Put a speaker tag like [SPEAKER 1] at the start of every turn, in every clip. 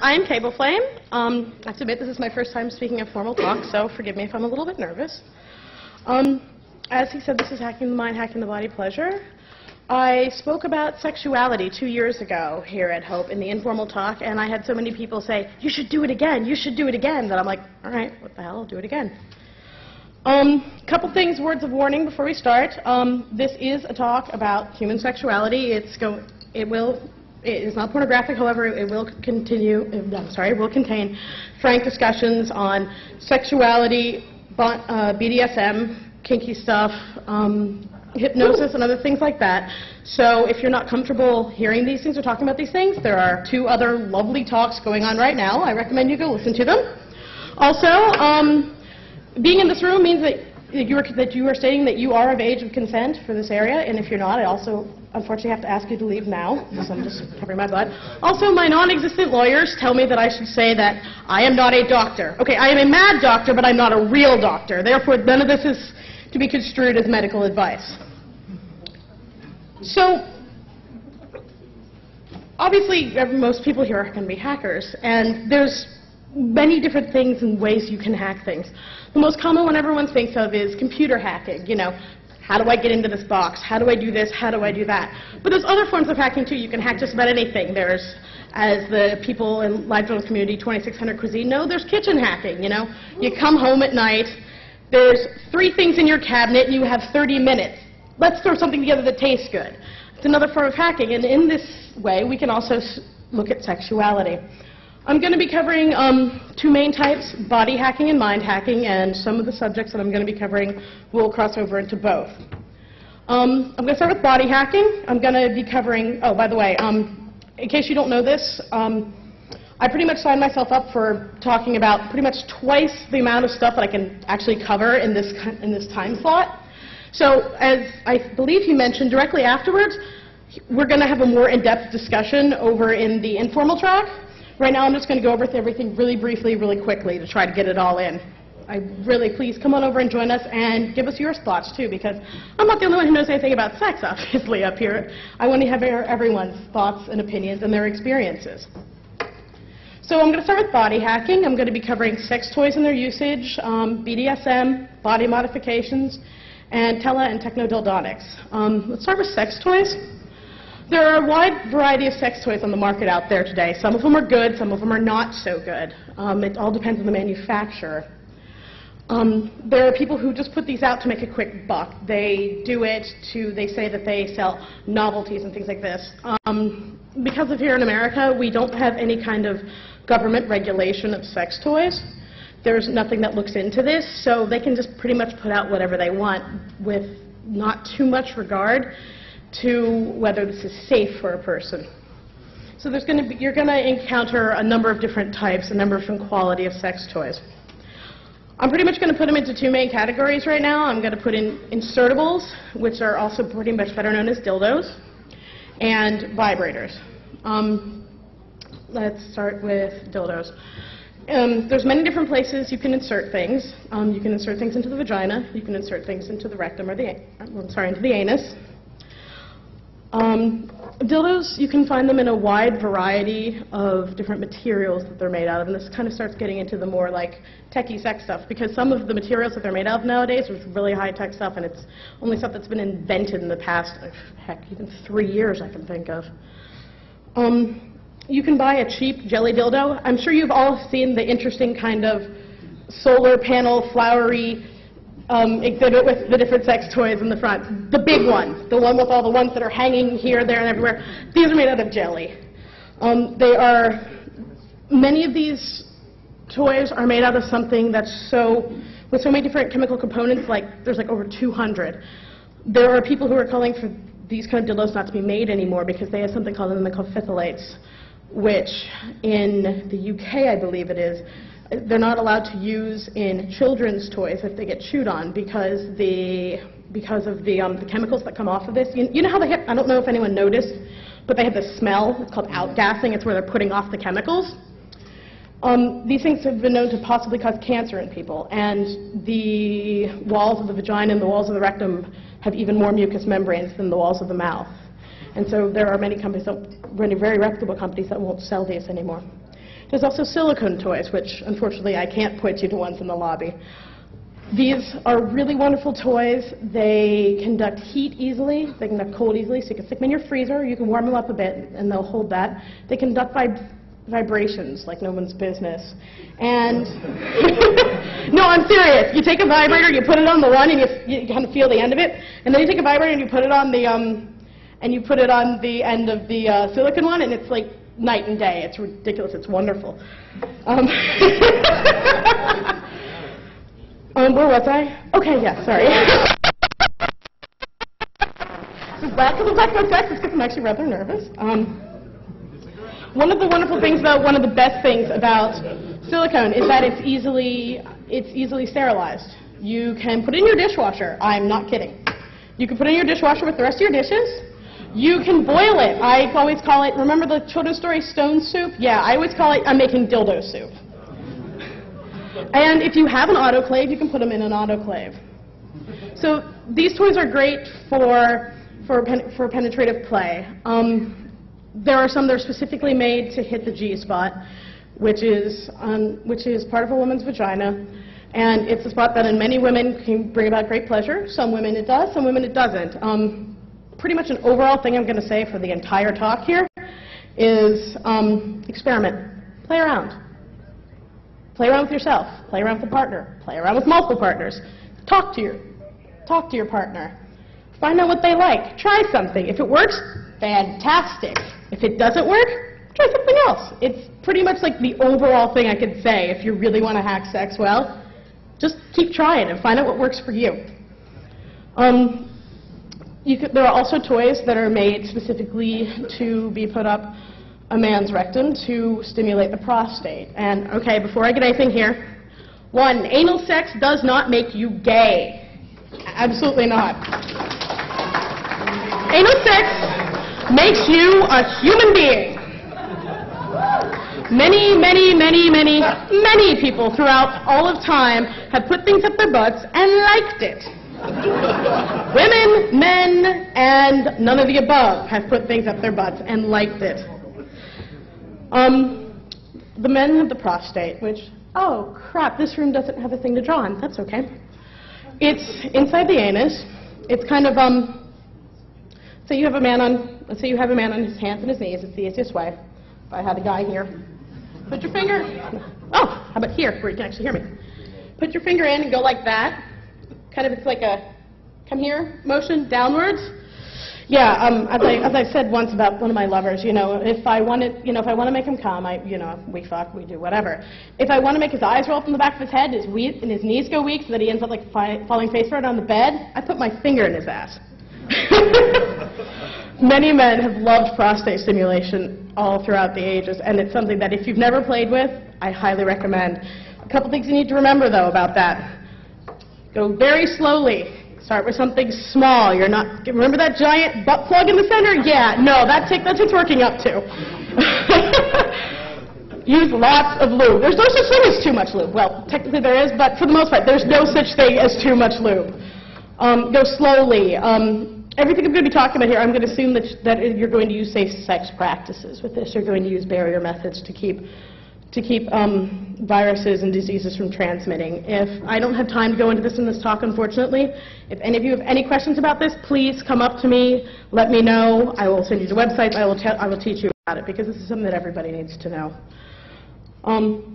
[SPEAKER 1] I'm Cable Flame. I have to admit this is my first time speaking at formal talk, so forgive me if I'm a little bit nervous. As he said, this is Hacking the Mind, Hacking the Body Pleasure. I spoke about sexuality 2 years ago here at Hope in the informal talk, and I had so many people say, you should do it again, you should do it again, that I'm like, all right, what the hell, I'll do it again. Couple things, words of warning before we start. This is a talk about human sexuality. It is not pornographic, however, it will contain frank discussions on sexuality, BDSM, kinky stuff, hypnosis, and other things like that. So if you're not comfortable hearing these things or talking about these things, there are 2 other lovely talks going on right now. I recommend you go listen to them. Also, being in this room means that you are stating that you are of age of consent for this area, and if you're not, I also unfortunately have to ask you to leave now, because I'm just covering my butt. Also, my non-existent lawyers tell me that I should say that I am not a doctor. Okay, I am a mad doctor, but I'm not a real doctor. Therefore, none of this is to be construed as medical advice. So, obviously, most people here are going to be hackers, and there's many different things and ways you can hack things. The most common one everyone thinks of is computer hacking. You know, how do I get into this box? How do I do this? How do I do that? But there's other forms of hacking too. You can hack just about anything. There's, as the people in Live Journals community 2600 Cuisine know, there's kitchen hacking. You know, you come home at night, there's 3 things in your cabinet, and you have 30 minutes. Let's throw something together that tastes good. It's another form of hacking, and in this way, we can also look at sexuality. I'm going to be covering 2 main types, body hacking and mind hacking, and some of the subjects that I'm going to be covering will cross over into both. I'm going to start with body hacking. I'm going to be covering, oh, by the way, in case you don't know this, I pretty much signed myself up for talking about pretty much twice the amount of stuff that I can actually cover in this time slot. So, as I believe he mentioned directly afterwards, we're going to have a more in-depth discussion over in the informal track. Right now, I'm just going to go over everything really briefly, really quickly to try to get it all in. Please come on over and join us and give us your thoughts too, because I'm not the only one who knows anything about sex, obviously, up here. I want to have everyone's thoughts and opinions and their experiences. So I'm going to start with body hacking. I'm going to be covering sex toys and their usage, BDSM, body modifications, and tele and technodildonics. Let's start with sex toys. There are a wide variety of sex toys on the market out there today. Some of them are good, some of them are not so good. It all depends on the manufacturer. There are people who just put these out to make a quick buck. They do it they say that they sell novelties and things like this. Because of here in America, we don't have any kind of government regulation of sex toys. There's nothing that looks into this, so they can just pretty much put out whatever they want with not too much regard to whether this is safe for a person. So you're going to encounter a number of different types, a number of different quality of sex toys. I'm pretty much going to put them into 2 main categories right now. I'm going to put in insertables, which are also pretty much better known as dildos, and vibrators. Let's start with dildos. There's many different places you can insert things. You can insert things into the vagina. You can insert things into the rectum or into the anus. Dildos, you can find them in a wide variety of different materials that they're made out of, and this kind of starts getting into the more like techie sex stuff, because some of the materials that they're made out of nowadays is really high-tech stuff, and it's only stuff that's been invented in the past, heck, even 3 years I can think of. You can buy a cheap jelly dildo. I'm sure you've all seen the interesting kind of solar panel, flowery exhibit with the different sex toys in the front. The big ones, the one with all the ones that are hanging here, there, and everywhere. These are made out of jelly. Many of these toys are made out of something that's with so many different chemical components, there's over 200. There are people who are calling for these kind of dildos not to be made anymore because they have something called phthalates, which in the UK, I believe it is, they're not allowed to use in children's toys if they get chewed on because of the chemicals that come off of this. You know how they have, I don't know if anyone noticed, but they have this smell. It's called outgassing. It's where they're putting off the chemicals. These things have been known to possibly cause cancer in people, and the walls of the vagina and the walls of the rectum have even more mucous membranes than the walls of the mouth. And so there are many companies, many very reputable companies that won't sell these anymore. There's also silicone toys, which unfortunately I can't point you to ones in the lobby. These are really wonderful toys. They conduct heat easily, they conduct cold easily, so you can stick them in your freezer, you can warm them up a bit, and they'll hold that. They conduct vibrations like no one's business. And no, I'm serious. You take a vibrator, you put it on the one, and you kind of feel the end of it, and then you take a vibrator and you put it on the end of the silicone one, and it's like night and day. It's ridiculous. It's wonderful. Where was I? Okay, yeah, sorry. So back to the talk about sex, because I'm actually rather nervous. One of the wonderful things about, one of the best things about silicone is that it's easily sterilized. You can put it in your dishwasher. I'm not kidding. You can put it in your dishwasher with the rest of your dishes. You can boil it. I always call it, remember the children's story Stone Soup? Yeah, I always call it, I'm making dildo soup. And if you have an autoclave, you can put them in an autoclave. So these toys are great for penetrative play. There are some that are specifically made to hit the G-spot, which is part of a woman's vagina. And it's a spot that in many women can bring about great pleasure. Some women it does, some women it doesn't. Pretty much an overall thing I'm going to say for the entire talk here is experiment. Play around. Play around with yourself. Play around with a partner. Play around with multiple partners. Talk to your partner. Find out what they like. Try something. If it works, fantastic. If it doesn't work, try something else. It's pretty much like the overall thing I could say if you really want to hack sex well. Just keep trying and find out what works for you. There are also toys that are made specifically to be put up a man's rectum to stimulate the prostate. And okay, before I get anything here, 1, anal sex does not make you gay. Absolutely not. Anal sex makes you a human being. Many people throughout all of time have put things up their butts and liked it. Women, men, and none of the above have put things up their butts and liked it. The men have the prostate, which, oh crap, this room doesn't have a thing to draw on. That's okay. It's inside the anus. It's kind of, let's say you have a man on his hands and his knees. It's the easiest way. If I had a guy here, put your finger, oh, how about here, where you can actually hear me. Put your finger in and go like that. Kind of, it's like a come here motion downwards. Yeah, as I said once about one of my lovers, if I want to make him come, we fuck, we do whatever. If I want to make his eyes roll up in the back of his head and his knees go weak so that he ends up like falling face forward on the bed, I put my finger in his ass. Many men have loved prostate stimulation all throughout the ages, and it's something that if you've never played with, I highly recommend. A couple things you need to remember though about that. Go very slowly. Start with something small. Remember that giant butt plug in the center? Yeah, no, that takes working up to. Use lots of lube. There's no such thing as too much lube. Well, technically there is, but for the most part, there's no such thing as too much lube. Go slowly. Everything I'm going to be talking about here, I'm going to assume that you're going to use safe sex practices with this. You're going to use barrier methods to keep viruses and diseases from transmitting. If I don't have time to go into this in this talk, unfortunately, if any of you have any questions about this, please come up to me, let me know. I will send you the websites. I will teach you about it because this is something that everybody needs to know.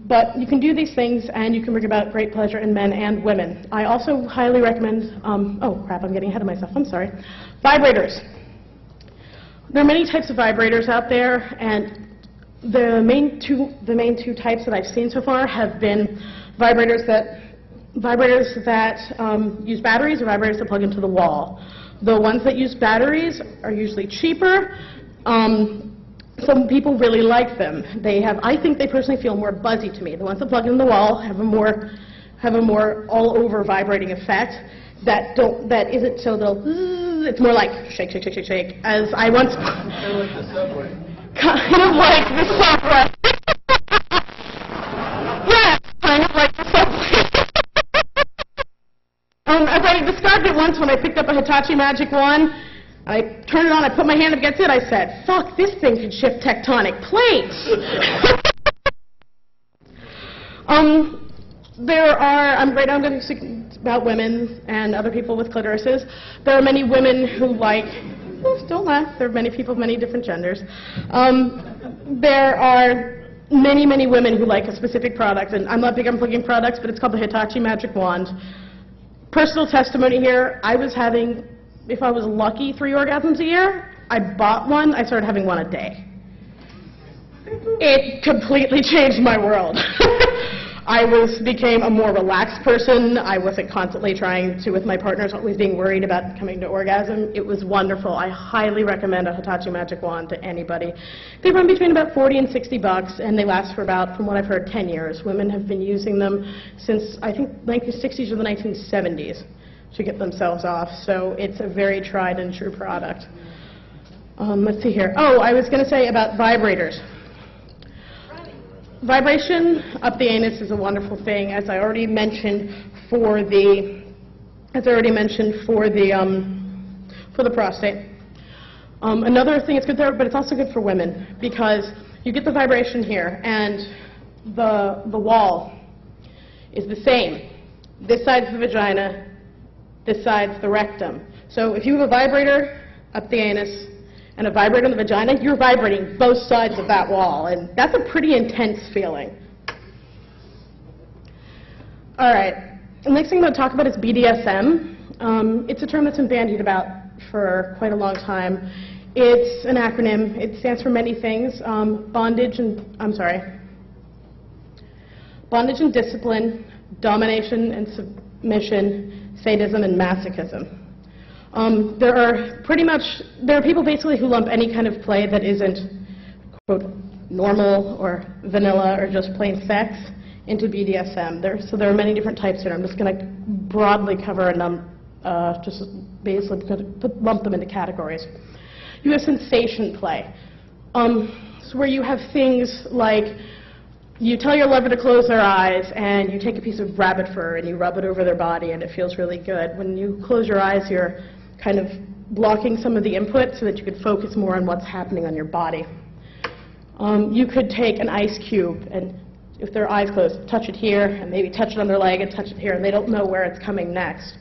[SPEAKER 1] But you can do these things and you can bring about great pleasure in men and women. I also highly recommend, oh crap, I'm getting ahead of myself, I'm sorry. Vibrators. There are many types of vibrators out there, and the main two types that I've seen so far have been vibrators that use batteries or vibrators that plug into the wall. The ones that use batteries are usually cheaper. Some people really like them. I think they personally feel more buzzy to me. The ones that plug in the wall have a more all-over vibrating effect that isn't so it's more like shake, shake, shake, shake, shake. As I once kind of like the subway. Yeah, kind of like the subway. As I described it once when I picked up a Hitachi Magic Wand, I turned it on, I put my hand up against it, I said, fuck, this thing can shift tectonic plates. Right now I'm going to speak about women and other people with clitorises. There are many women who like, don't laugh, there are many people of many different genders. There are many, many women who like a specific product, and I'm not big on plugging products, but it's called the Hitachi Magic Wand. Personal testimony here, I was having, if I was lucky, 3 orgasms a year. I bought one, I started having one a day. It completely changed my world. I became a more relaxed person. I wasn't constantly trying to, with my partners, always being worried about coming to orgasm. It was wonderful. I highly recommend a Hitachi Magic Wand to anybody. They run between about 40 and 60 bucks, and they last for about, from what I've heard, 10 years. Women have been using them since, I think, 1960s or the 1970s to get themselves off. So it's a very tried and true product. Let's see here. Oh, I was going to say about vibrators. Vibration up the anus is a wonderful thing, as I already mentioned for the prostate. Another thing it's good there, but it's also good for women because you get the vibration here, and the wall is the same. This side's the vagina, this side's the rectum. So if you have a vibrator up the anus and a vibrator in the vagina, you're vibrating both sides of that wall, and that's a pretty intense feeling. All right, the next thing I'm going to talk about is BDSM. It's a term that's been bandied about for quite a long time. It's an acronym. It stands for many things. Bondage and discipline, domination and submission, sadism and masochism. There are people basically who lump any kind of play that isn't, quote, normal or vanilla or just plain sex into BDSM. So there are many different types here. I'm just going to broadly cover just basically lump them into categories. You have sensation play. So where you have things like you tell your lover to close their eyes and you take a piece of rabbit fur and you rub it over their body and it feels really good. When you close your eyes, you're kind of blocking some of the input so that you could focus more on what's happening on your body. You could take an ice cube and, if their eyes closed, touch it here and maybe touch it on their leg and touch it here, and they don't know where it's coming next.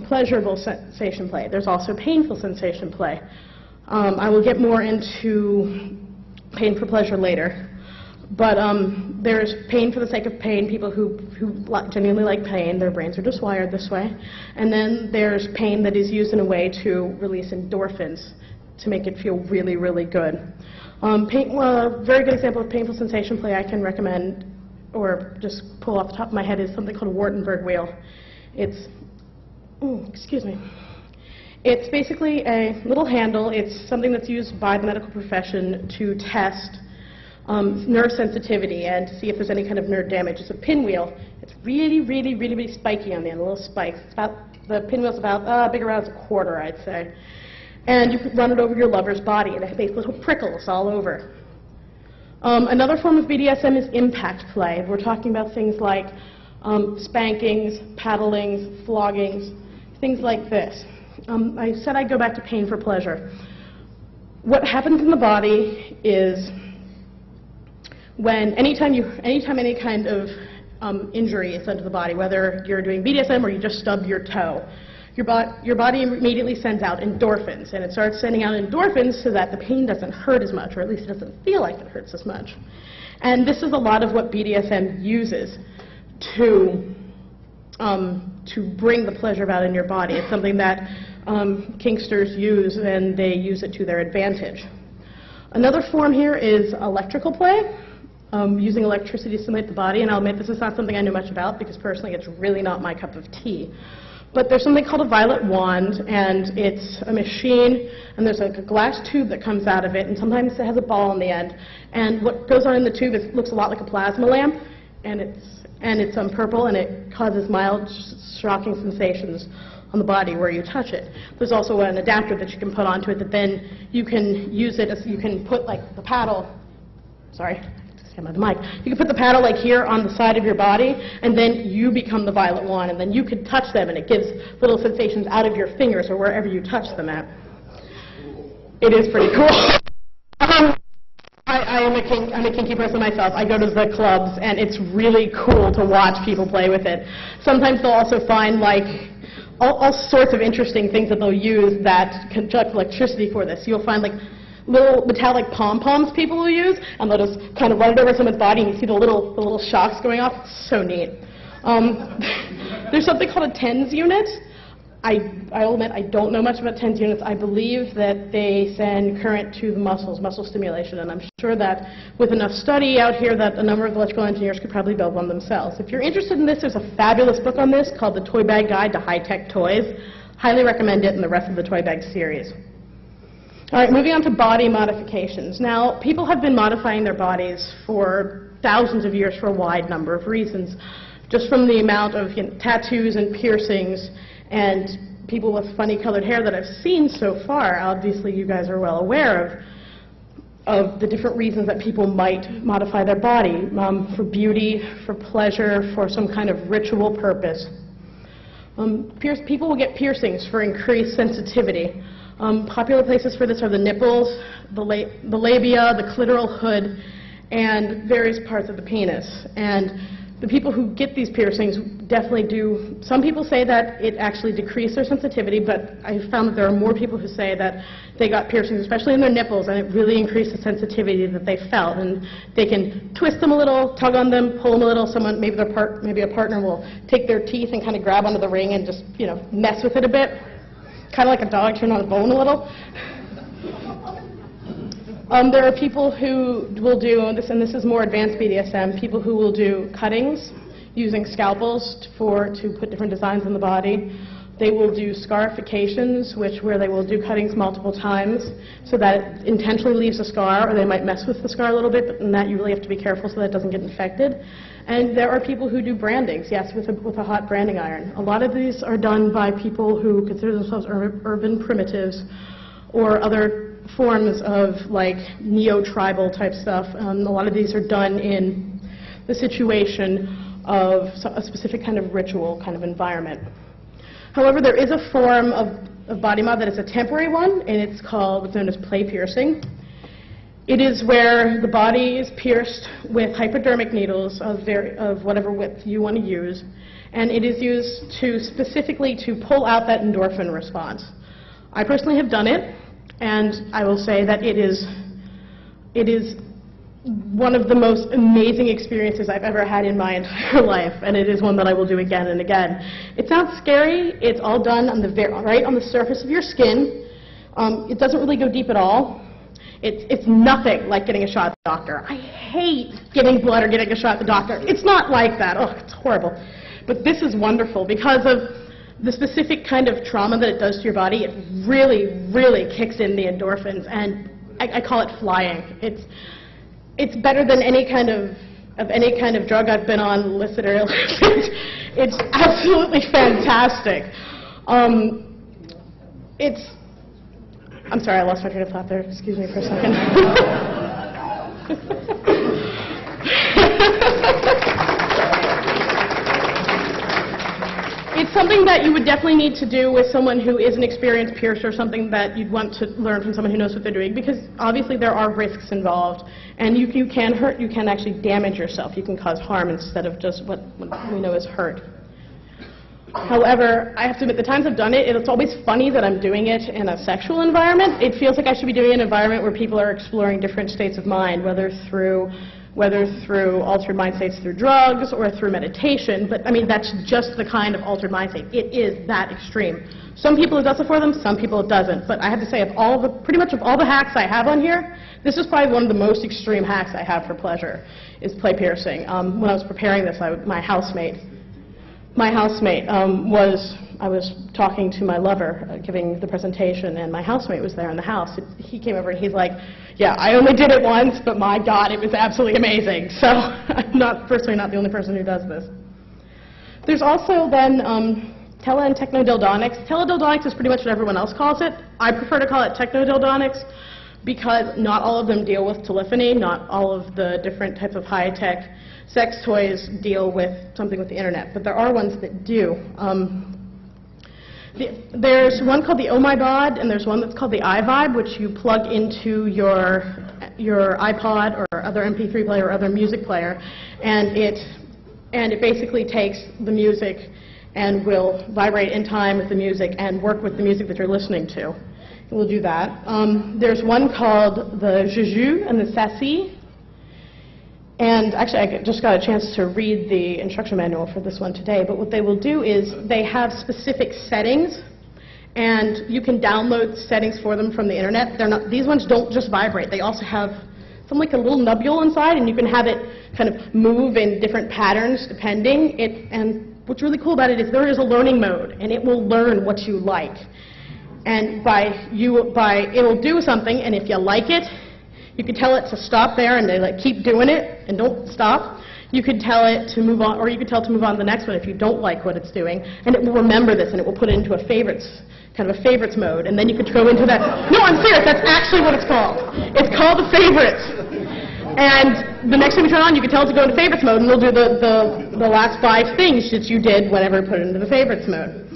[SPEAKER 1] Pleasurable sensation play. There's also painful sensation play. I will get more into pain for pleasure later. But there's pain for the sake of pain, people who genuinely like pain, their brains are just wired this way. And then there's pain that is used in a way to release endorphins to make it feel really, really good. A very good example of painful sensation play I can recommend, or just pull off the top of my head, is something called a Wartenberg wheel. It's basically a little handle. It's something that's used by the medical profession to test nerve sensitivity and to see if there's any kind of nerve damage. It's a pinwheel. It's really, really, really, really spiky on the end, little spikes. The pinwheel's about big around a quarter, I'd say. And you can run it over your lover's body, and it makes little prickles all over. Another form of BDSM is impact play. We're talking about things like spankings, paddlings, floggings, things like this. I said I'd go back to pain for pleasure. What happens in the body is when anytime any kind of injury is done to the body, whether you're doing BDSM or you just stub your toe, your body immediately sends out endorphins, and it starts sending out endorphins so that the pain doesn't hurt as much, or at least it doesn't feel like it hurts as much. And this is a lot of what BDSM uses to bring the pleasure about in your body. It's something that kinksters use, and they use it to their advantage. Another form here is electrical play. Using electricity to stimulate the body, and I'll admit this is not something I know much about because personally it's really not my cup of tea. But there's something called a violet wand, and it's a machine, and there's like a glass tube that comes out of it, and sometimes it has a ball on the end. And what goes on in the tube looks a lot like a plasma lamp, and it's purple, and it causes mild shocking sensations on the body where you touch it. There's also an adapter that you can put onto it that then you can use it as you can put like the paddle. Sorry. The mic. You can put the paddle like here on the side of your body, and then you become the violet wand, and then you can touch them, and it gives little sensations out of your fingers or wherever you touch them at. It is pretty cool. I am I'm a kinky person myself. I go to the clubs, and it's really cool to watch people play with it. Sometimes they'll also find, like, all sorts of interesting things that they'll use that conduct electricity for this. You'll find, like, little metallic pom-poms people will use, and they'll just kind of run it over someone's body, and you see the little shocks going off. It's so neat. There's something called a TENS unit. I'll admit I don't know much about TENS units. I believe that they send current to the muscle stimulation, and I'm sure that with enough study out here that a number of electrical engineers could probably build one themselves. If you're interested in this, there's a fabulous book on this called The Toy Bag Guide to High-Tech Toys. Highly recommend it and the rest of the Toy Bag series. All right, moving on to body modifications. Now, people have been modifying their bodies for thousands of years for a wide number of reasons. Just from the amount of tattoos and piercings and people with funny colored hair that I've seen so far, obviously you guys are well aware of the different reasons that people might modify their body, for beauty, for pleasure, for some kind of ritual purpose. People will get piercings for increased sensitivity. Popular places for this are the nipples, the labia, the clitoral hood, and various parts of the penis. And the people who get these piercings definitely do. Some people say that it actually decreased their sensitivity, but I've found that there are more people who say that they got piercings, especially in their nipples, and it really increased the sensitivity that they felt. And they can twist them a little, tug on them, pull them a little. Someone, maybe a partner will take their teeth and kind of grab onto the ring and just, mess with it a bit. Kind of like a dog chewing on a bone a little. There are people who will do this, and this is more advanced BDSM, people who will do cuttings using scalpels to put different designs on the body. They will do scarifications, where they will do cuttings multiple times so that it intentionally leaves a scar, or they might mess with the scar a little bit, but in that you really have to be careful so that it doesn't get infected. And there are people who do brandings, yes, with a hot branding iron. A lot of these are done by people who consider themselves urban primitives or other forms of like neo-tribal type stuff. A lot of these are done in the situation of a specific kind of ritual kind of environment. However, there is a form of body mod that is a temporary one, and it's called what's known as play piercing. It is where the body is pierced with hypodermic needles of whatever width you want to use, and it is used specifically to pull out that endorphin response. I personally have done it, and I will say that it is one of the most amazing experiences I've ever had in my entire life, and it is one that I will do again and again. It sounds scary. It's all done right on the surface of your skin. It doesn't really go deep at all. It's nothing like getting a shot at the doctor. I hate getting blood or getting a shot at the doctor. It's not like that. Oh, it's horrible. But this is wonderful because of the specific kind of trauma that it does to your body. It really, really kicks in the endorphins, and I call it flying. It's better than any kind of drug I've been on, illicit or illicit. It's absolutely fantastic. I'm sorry, I lost my train of thought there. Excuse me for a second. It's something that you would definitely need to do with someone who is an experienced piercer, something that you'd want to learn from someone who knows what they're doing, because obviously there are risks involved, and you can actually damage yourself. You can cause harm instead of just what we know is hurt. However, I have to admit, the times I've done it, it's always funny that I'm doing it in a sexual environment. It feels like I should be doing an environment where people are exploring different states of mind, whether through altered mind states through drugs or through meditation. But I mean, that's just the kind of altered mind state. It is that extreme. Some people it does it for them, some people it doesn't. But I have to say, pretty much of all the hacks I have on here, this is probably one of the most extreme hacks I have for pleasure, is play piercing. When I was preparing this, my housemate I was talking to my lover, giving the presentation, and my housemate was there in the house. He came over and he's like, yeah, I only did it once, but my God, it was absolutely amazing. So I'm personally not the only person who does this. There's also then tele and technodildonics. Teledildonics is pretty much what everyone else calls it. I prefer to call it technodildonics because not all of them deal with telephony. Not all of the different types of high-tech sex toys deal with something with the internet, but there are ones that do. There's one called the Oh My God, and there's one that's called the iVibe, which you plug into your your iPod or other MP3 player or other music player, and it basically takes the music and will vibrate in time with the music and work with the music that you're listening to. It will do that. There's one called the Juju and the Sassy. And actually, I just got a chance to read the instruction manual for this one today. But what they will do is they have specific settings, and you can download settings for them from the internet. These ones don't just vibrate. They also have something like a little nubule inside, and you can have it kind of move in different patterns depending. And what's really cool about it is there is a learning mode, and it will learn what you like. And it'll do something, and if you like it, you can tell it to stop there, and they keep doing it and don't stop. You could tell it to move on, or you could tell it to move on to the next one if you don't like what it's doing, and it will remember this, and it will put it into a favorites mode, and then you could go into that. No, I'm serious. That's actually what it's called. It's called the favorites. And the next time you turn it on, you can tell it to go into favorites mode, and it'll do the last 5 things that you did whenever you put it into the favorites mode.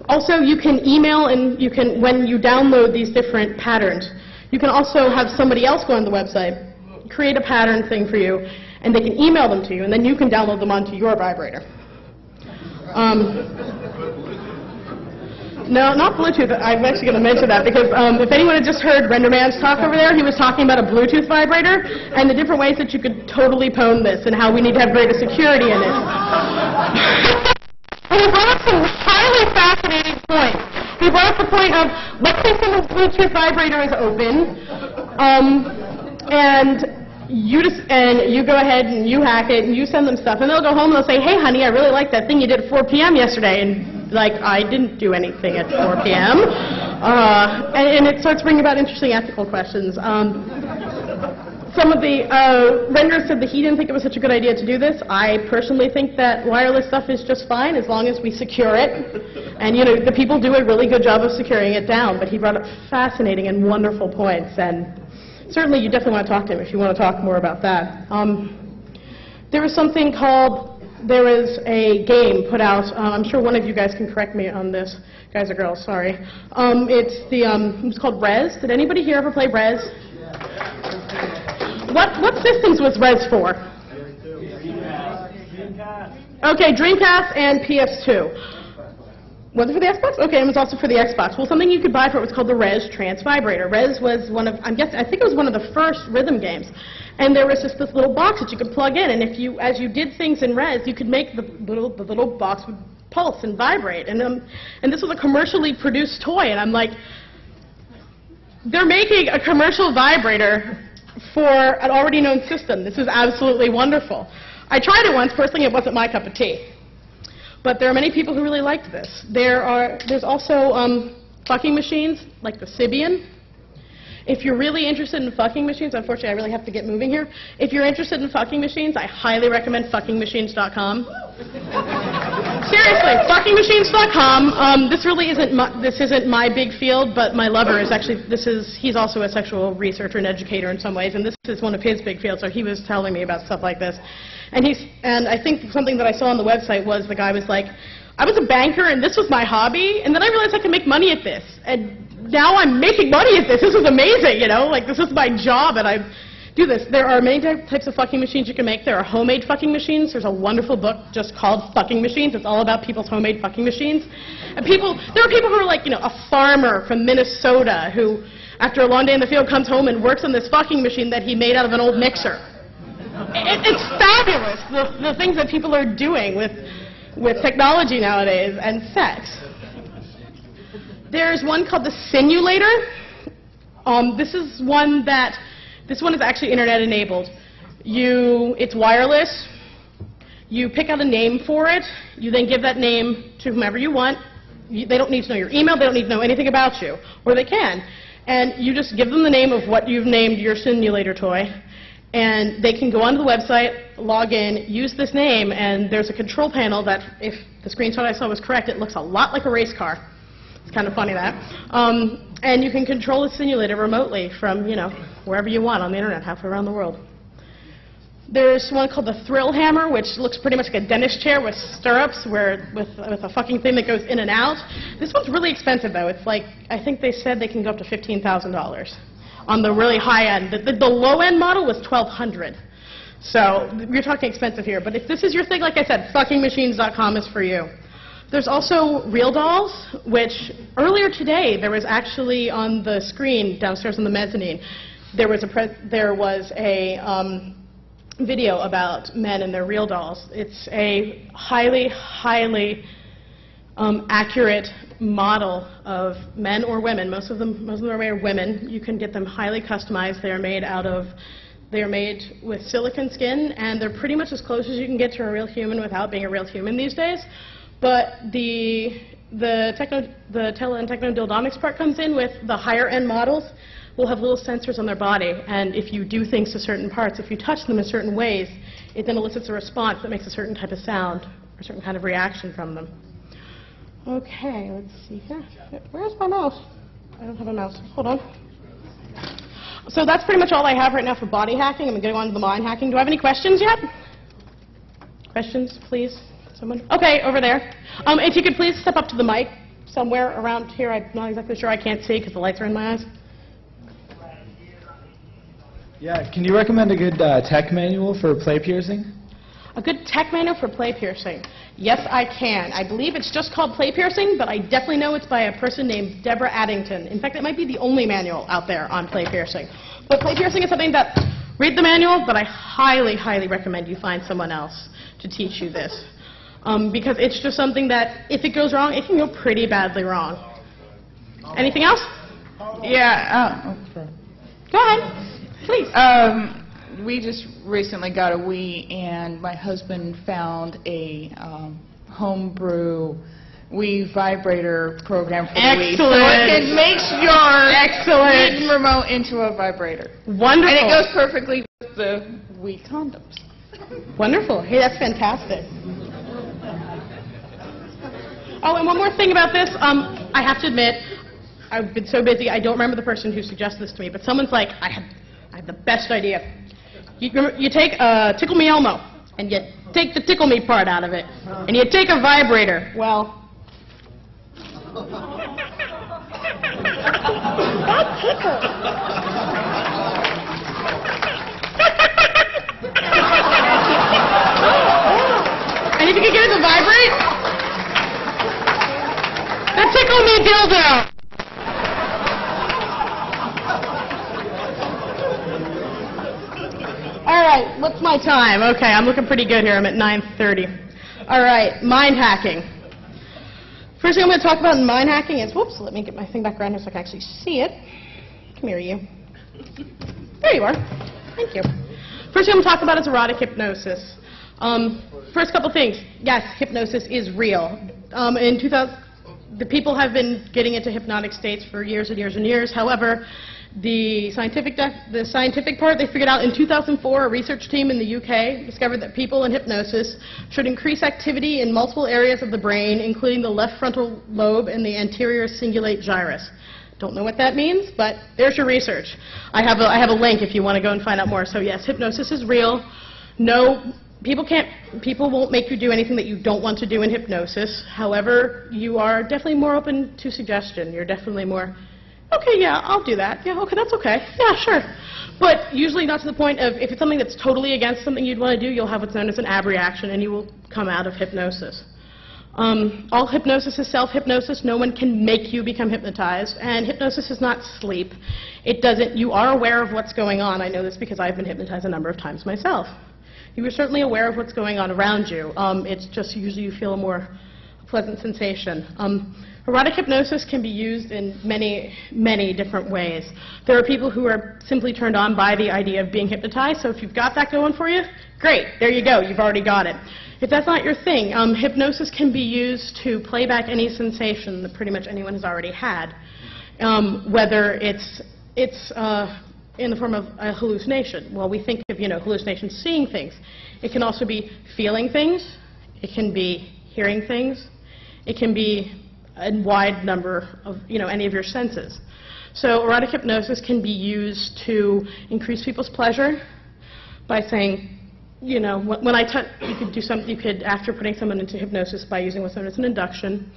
[SPEAKER 1] Also, you can email, and when you download these different patterns, you can also have somebody else go on the website, create a pattern thing for you, and they can email them to you, and then you can download them onto your vibrator. No, not Bluetooth. I'm actually going to mention that because if anyone had just heard Renderman's talk over there, he was talking about a Bluetooth vibrator and the different ways that you could totally pwn this and how we need to have greater security in it. And he brought up some highly fascinating points. He brought up the point of, let's say someone's Bluetooth vibrator is open, and you go ahead and you hack it and you send them stuff, and they'll go home and they'll say, hey honey, I really liked that thing you did at 4 p.m. yesterday, and I didn't do anything at 4 p.m. And it starts bringing about interesting ethical questions. Some of the renderers said that he didn't think it was such a good idea to do this. I personally think that wireless stuff is just fine as long as we secure it. And the people do a really good job of securing it down, but he brought up fascinating and wonderful points, and certainly you definitely want to talk to him if you want to talk more about that. There was something called, there was a game put out, I'm sure one of you guys can correct me on this, guys or girls, sorry. It's called Res. Did anybody here ever play Res? What systems was Res for? Okay, Dreamcast and PS2. Was it for the Xbox? Okay, it was also for the Xbox. Well, something you could buy for it was called the Res Trance Vibrator. Res was one of, I think it was one of the first rhythm games. And there was just this little box that you could plug in, and as you did things in Res, you could make the little box would pulse and vibrate. And this was a commercially produced toy, and I'm like, they're making a commercial vibrator for an already known system. This is absolutely wonderful. I tried it once. Personally, it wasn't my cup of tea. But there are many people who really liked this. There's also fucking machines, like the Sibian. If you're really interested in fucking machines, unfortunately I really have to get moving here. If you're interested in fucking machines, I highly recommend fuckingmachines.com. Seriously, fuckingmachines.com. This isn't my big field, but my lover is actually, he's also a sexual researcher and educator in some ways, and this is one of his big fields, so he was telling me about stuff like this. And I think something that I saw on the website was the guy was like, I was a banker and this was my hobby, and then I realized I could make money at this. And now I'm making money at this. This is amazing, this is my job and I do this. There are many types of fucking machines you can make. There are homemade fucking machines. There's a wonderful book just called Fucking Machines. It's all about people's homemade fucking machines. And there are people who are like, a farmer from Minnesota who, after a long day in the field, comes home and works on this fucking machine that he made out of an old mixer. It's fabulous, the things that people are doing with technology nowadays and sex. There's one called the Simulator. This one is actually internet enabled. It's wireless. You pick out a name for it. You then give that name to whomever you want. They don't need to know your email. They don't need to know anything about you, or they can. And you just give them the name of what you've named your simulator toy. And they can go onto the website, log in, use this name, and there's a control panel that, if the screenshot I saw was correct, it looks a lot like a race car. It's kind of funny that. And you can control the simulator remotely from, wherever you want on the internet, halfway around the world. There's one called the Thrill Hammer, which looks pretty much like a dentist chair with stirrups, with a fucking thing that goes in and out. This one's really expensive, though. It's like, I think they said they can go up to $15,000. on the really high end. The low-end model was $1,200. So we're talking expensive here. But if this is your thing, like I said, fuckingmachines.com is for you. There's also real dolls, which earlier today there was actually on the screen downstairs on the mezzanine, there was a video about men and their real dolls. It's a highly, highly accurate model of men or women. Most of them are women. You can get them highly customized. They are made with silicone skin, and they're pretty much as close as you can get to a real human without being a real human these days. But the tele and technodildonics part comes in with the higher end models. Will have little sensors on their body, and if you do things to certain parts, if you touch them in certain ways, it then elicits a response that makes a certain type of sound, or a certain kind of reaction from them. Okay, let's see here. Where's my mouse? I don't have a mouse. Hold on. So that's pretty much all I have right now for body hacking. I'm going on to the mind hacking. Do I have any questions yet? Questions, please? Someone? Okay, over there. If you could please step up to the mic somewhere around here. I'm not exactly sure. I can't see because the lights are in my eyes.
[SPEAKER 2] Yeah, can you recommend a good tech manual for play piercing?
[SPEAKER 1] A good tech manual for play piercing? Yes, I can. I believe it's just called play piercing, but I definitely know it's by a person named Deborah Addington. In fact, it might be the only manual out there on play piercing. But play piercing is something that, read the manual, but I highly, highly recommend you find someone else to teach you this. Because it's just something that, if it goes wrong, it can go pretty badly wrong. Anything else?
[SPEAKER 3] Yeah.
[SPEAKER 1] Go ahead. Please.
[SPEAKER 3] We just recently got a Wii, and my husband found a homebrew Wii vibrator program for the Wii. So it makes your Wii remote into a vibrator.
[SPEAKER 1] Wonderful.
[SPEAKER 3] And it goes perfectly with the Wii condoms.
[SPEAKER 1] Wonderful. Hey, that's fantastic. Oh, and one more thing about this. I have to admit, I've been so busy, I don't remember the person who suggested this to me, but someone's like, I have the best idea. You take a Tickle Me Elmo, and you take the tickle me part out of it, and you take a vibrator. Well, that tickles. And if you can get it to vibrate, that tickle me dildo. All right, what's my time? Okay, I'm looking pretty good here. I'm at 9:30. All right, mind hacking. First thing I'm going to talk about in mind hacking is, whoops, let me get my thing back around here so I can actually see it. Come here, you. There you are. Thank you. First thing I'm going to talk about is erotic hypnosis. First couple things. Yes, hypnosis is real. In 2000, the people have been getting into hypnotic states for years and years and years. However, the scientific part, they figured out in 2004, a research team in the UK discovered that people in hypnosis should increase activity in multiple areas of the brain, including the left frontal lobe and the anterior cingulate gyrus. Don't know what that means, but there's your research. I have a link if you want to go and find out more. So yes, hypnosis is real. No, people won't make you do anything that you don't want to do in hypnosis. However, you are definitely more open to suggestion. You're definitely more, okay, yeah, I'll do that. Yeah, okay, that's okay. Yeah, sure. But usually not to the point of, if it's something that's totally against something you'd want to do, you'll have what's known as an abreaction, and you will come out of hypnosis. All hypnosis is self-hypnosis. No one can make you become hypnotized. And hypnosis is not sleep. It doesn't, you are aware of what's going on. I know this because I've been hypnotized a number of times myself. You are certainly aware of what's going on around you. It's just usually you feel a more pleasant sensation. Erotic hypnosis can be used in many, many different ways. There are people who are simply turned on by the idea of being hypnotized, so if you've got that going for you, great, there you go, you've already got it. If that's not your thing, hypnosis can be used to play back any sensation that pretty much anyone has already had, whether it's in the form of a hallucination. Well, we think of, hallucinations, seeing things. It can also be feeling things. It can be hearing things. It can be a wide number of, any of your senses. So erotic hypnosis can be used to increase people's pleasure by saying, when I touch, you could, after putting someone into hypnosis by using what's known as an induction,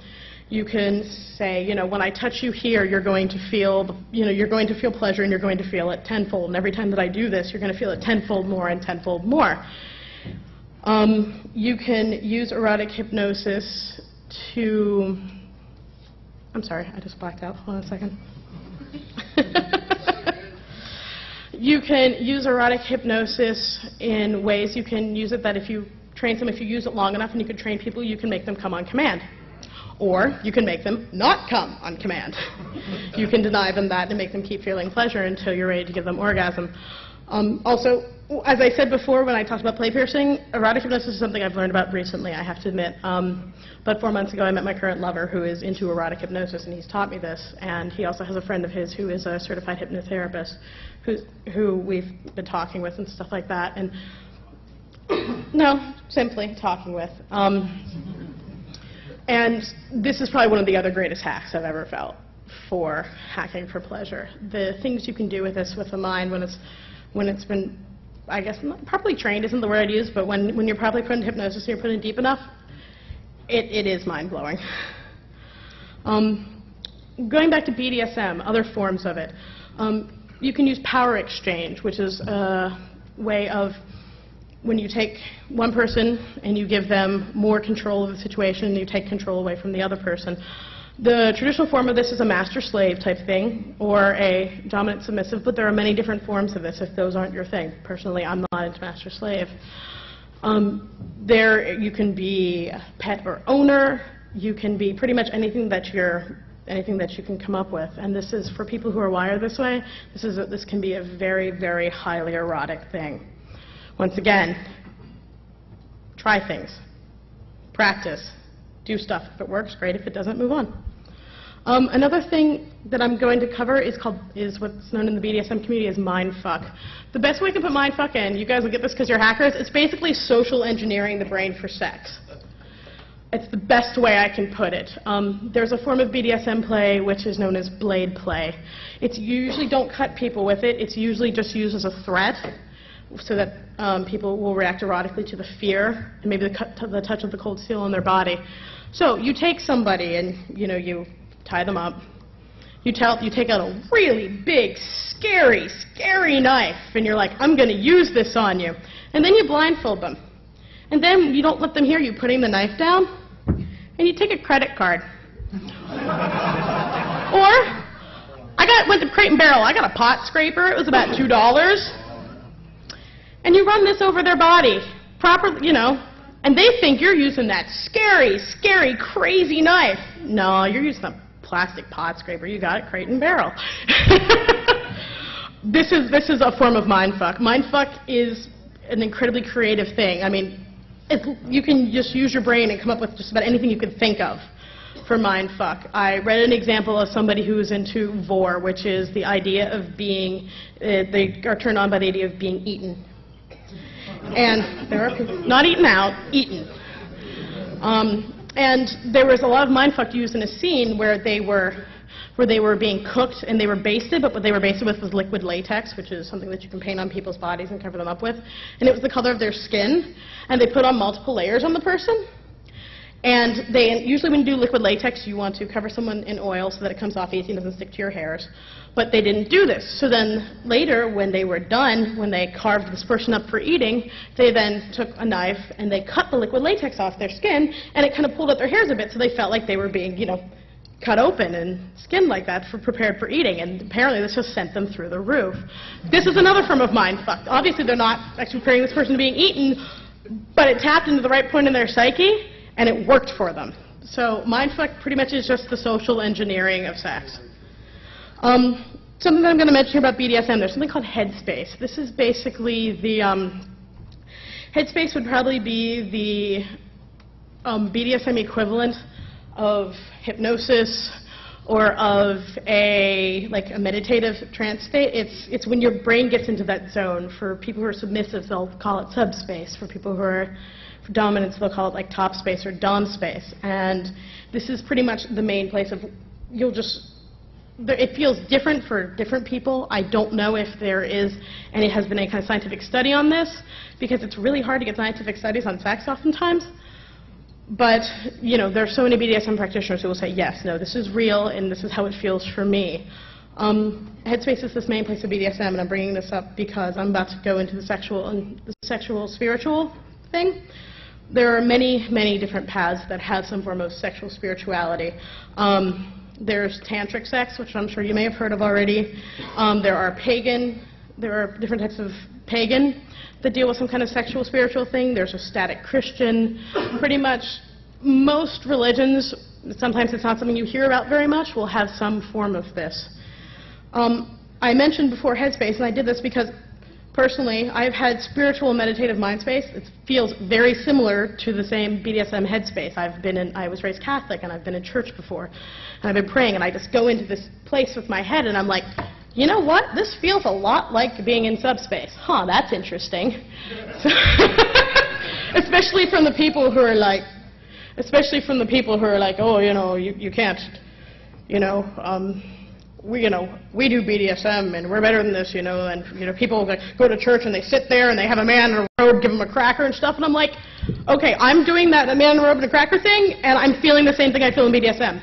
[SPEAKER 1] You can say, when I touch you here, you're going to feel, you're going to feel pleasure and you're going to feel it tenfold. And every time that I do this, you're going to feel it tenfold more and tenfold more. You can use erotic hypnosis to, I'm sorry, I just blacked out. Hold on a second. You can use erotic hypnosis in ways you can use it that if you train them, if you use it long enough and you can train people, you can make them come on command. Or you can make them not come on command. You can deny them that and make them keep feeling pleasure until you're ready to give them orgasm. Also, as I said before when I talked about play piercing, erotic hypnosis is something I've learned about recently, I have to admit. But 4 months ago I met my current lover who is into erotic hypnosis, and he's taught me this. And he also has a friend of his who is a certified hypnotherapist who we've been talking with and stuff like that. And no, simply talking with. And this is probably one of the other greatest hacks I've ever felt for hacking for pleasure. The things you can do with this with the mind when it's been, I guess, not properly trained isn't the word I'd use, but when you're properly put in hypnosis and you're put in deep enough, it is mind-blowing. Going back to BDSM, other forms of it, you can use power exchange, which is a way of when you take one person and you give them more control of the situation and you take control away from the other person. The traditional form of this is a master-slave type thing or a dominant-submissive, but there are many different forms of this if those aren't your thing. Personally, I'm not into master-slave. You can be a pet or owner. You can be pretty much anything that you can come up with. And this is, for people who are wired this way, this can be a very, very highly erotic thing. Once again, try things. Practice. Do stuff. If it works, great. If it doesn't, move on. Another thing that I'm going to cover is what's known in the BDSM community as mindfuck. The best way I can put mindfuck in, you guys will get this because you're hackers, it's basically social engineering the brain for sex. It's the best way I can put it. There's a form of BDSM play which is known as blade play. It's usually don't cut people with it. It's usually just used as a threat so that people will react erotically to the fear and maybe the touch of the cold steel on their body. So you take somebody and you tie them up. You take out a really big, scary knife, and you're like, I'm going to use this on you. And then you blindfold them. And then you don't let them hear you putting the knife down, and you take a credit card. Or, went to Crate and Barrel. I got a pot scraper. It was about $2. And you run this over their body, and they think you're using that scary, crazy knife. No, you're using a plastic pot scraper. You got it, Crate and Barrel. This is a form of mindfuck. Mindfuck is an incredibly creative thing. I mean, you can just use your brain and come up with just about anything you could think of for mindfuck. I read an example of somebody who is into vor, which is the idea of being, they are turned on by the idea of being eaten. And there are people, not eaten out, eaten. And there was a lot of mindfuck used in a scene where they were being cooked and they were basted, but what they were basted with was liquid latex, which is something that you can paint on people's bodies and cover them up with. And it was the color of their skin, and they put on multiple layers on the person. And usually when you do liquid latex, you want to cover someone in oil so that it comes off easy and doesn't stick to your hairs. But they didn't do this. So then later, when they were done, when they carved this person up for eating, they then took a knife and they cut the liquid latex off their skin, and it kind of pulled out their hairs a bit, so they felt like they were being, cut open and skinned like that, prepared for eating. And apparently this just sent them through the roof. This is another form of mindfuck. Obviously they're not actually preparing this person to being eaten, but it tapped into the right point in their psyche, and it worked for them. So mindfuck pretty much is just the social engineering of sex. Something that I'm going to mention here about BDSM, there's something called headspace. This is basically the, headspace would probably be the BDSM equivalent of hypnosis or of a meditative trance state. It's when your brain gets into that zone. For people who are submissive, they'll call it subspace. For people who are for dominance, they'll call it top space or dom space. And this is pretty much the main place of, it feels different for different people. I don't know if there is has been any kind of scientific study on this, because it's really hard to get scientific studies on sex oftentimes. But, you know, there are so many BDSM practitioners who will say, yes, no, this is real, and this is how it feels for me. Headspace is this main place of BDSM, and I'm bringing this up because I'm about to go into the sexual spiritual thing. There are many, many different paths that have some form of sexual spirituality. There's tantric sex, which I'm sure you may have heard of already. There are different types of pagan that deal with some kind of sexual spiritual thing. There's a static Christian. Pretty much most religions, sometimes it's not something you hear about very much, will have some form of this. I mentioned before Headspace, and I did this because personally I've had spiritual meditative mind space. It feels very similar to the same BDSM Headspace. I was raised Catholic, and I've been in church before, and I've been praying, and I just go into this place with my head, and I'm like, you know what? This feels a lot like being in subspace. Huh, that's interesting. Especially from the people who are like, oh, you know, you can't, you know, we do BDSM and we're better than this, you know, and, you know, people go to church and they sit there and they have a man in a robe, give them a cracker and stuff, and I'm like, okay, I'm doing that, a man in a robe and a cracker thing, and I'm feeling the same thing I feel in BDSM.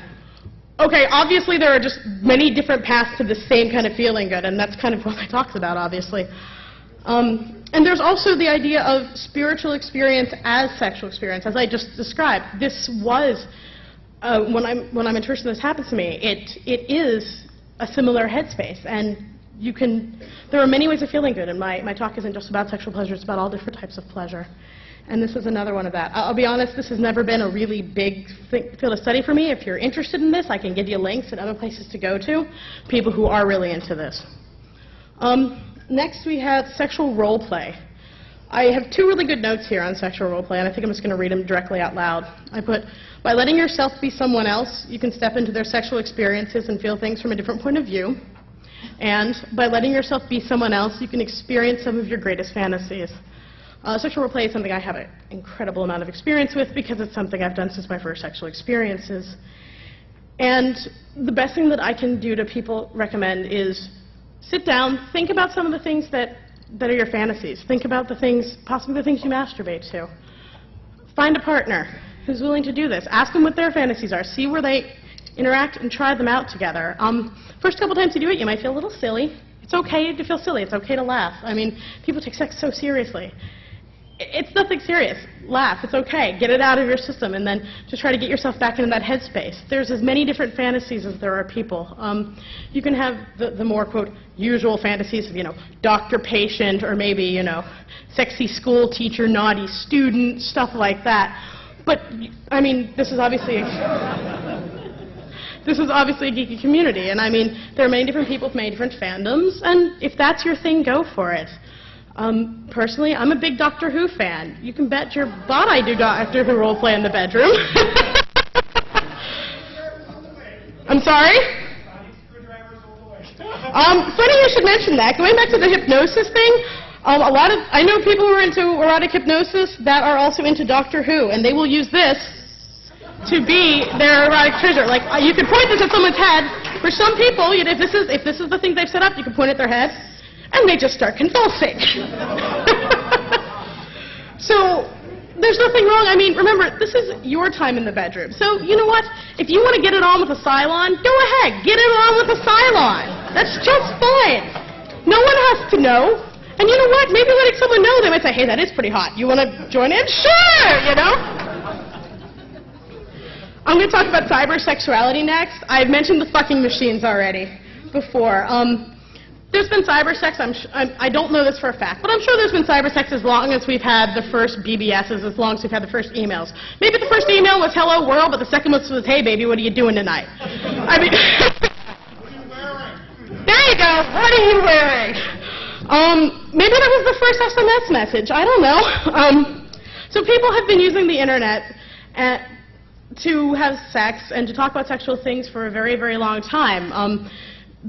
[SPEAKER 1] Okay, obviously there are just many different paths to the same kind of feeling good, and that's kind of what I talked about, obviously. And there's also the idea of spiritual experience as sexual experience, as I just described. This was, when I'm in church and this happens to me, it is a similar headspace, and there are many ways of feeling good, and my talk isn't just about sexual pleasure, it's about all different types of pleasure. And this is another one of that. I'll be honest, this has never been a really big field of study for me. If you're interested in this, I can give you links and other places to go to, people who are really into this. Next we have sexual role play. I have two really good notes here on sexual role play, and I think I'm just going to read them directly out loud. I put, by letting yourself be someone else, you can step into their sexual experiences and feel things from a different point of view. And by letting yourself be someone else, you can experience some of your greatest fantasies. Sexual role play is something I have an incredible amount of experience with because it's something I've done since my first sexual experiences. And the best thing that I can do to people recommend is sit down, think about some of the things that are your fantasies. Think about the things, possibly the things you masturbate to. Find a partner who's willing to do this. Ask them what their fantasies are. See where they interact and try them out together. First couple times you do it, you might feel a little silly. It's okay to feel silly. It's okay to laugh. I mean, people take sex so seriously. It's nothing serious. Laugh. It's okay. Get it out of your system, and then just try to get yourself back into that headspace. There's as many different fantasies as there are people. You can have the more, quote, usual fantasies of, you know, doctor-patient, or maybe, you know, sexy school teacher, naughty student, stuff like that. But, I mean, this is obviously a geeky community, and I mean, there are many different people with many different fandoms, and if that's your thing, go for it. Personally, I'm a big Doctor Who fan. You can bet your butt I do Doctor Who roleplay in the bedroom. I'm sorry? Funny you should mention that. Going back to the hypnosis thing, I know people who are into erotic hypnosis that are also into Doctor Who, and they will use this to be their erotic trigger. Like, you could point this at someone's head. For some people, you know, if this is the thing they've set up, you can point at their head, and they just start convulsing. So there's nothing wrong. I mean, remember, this is your time in the bedroom. So you know what? If you want to get it on with a Cylon, go ahead. Get it on with a Cylon. That's just fine. No one has to know. And you know what? Maybe letting someone know, they might say, hey, that is pretty hot. You want to join in? Sure, you know? I'm going to talk about cybersexuality next. I've mentioned the fucking machines already before. There's been cybersex, I don't know this for a fact, but I'm sure there's been cybersex as long as we've had the first BBSs, as long as we've had the first emails. Maybe the first email was hello world, but the second one was, hey baby, what are you doing tonight? I mean, what are you wearing? There you go, what are you wearing? Maybe that was the first SMS message, I don't know. So people have been using the internet to have sex and to talk about sexual things for a very, very long time.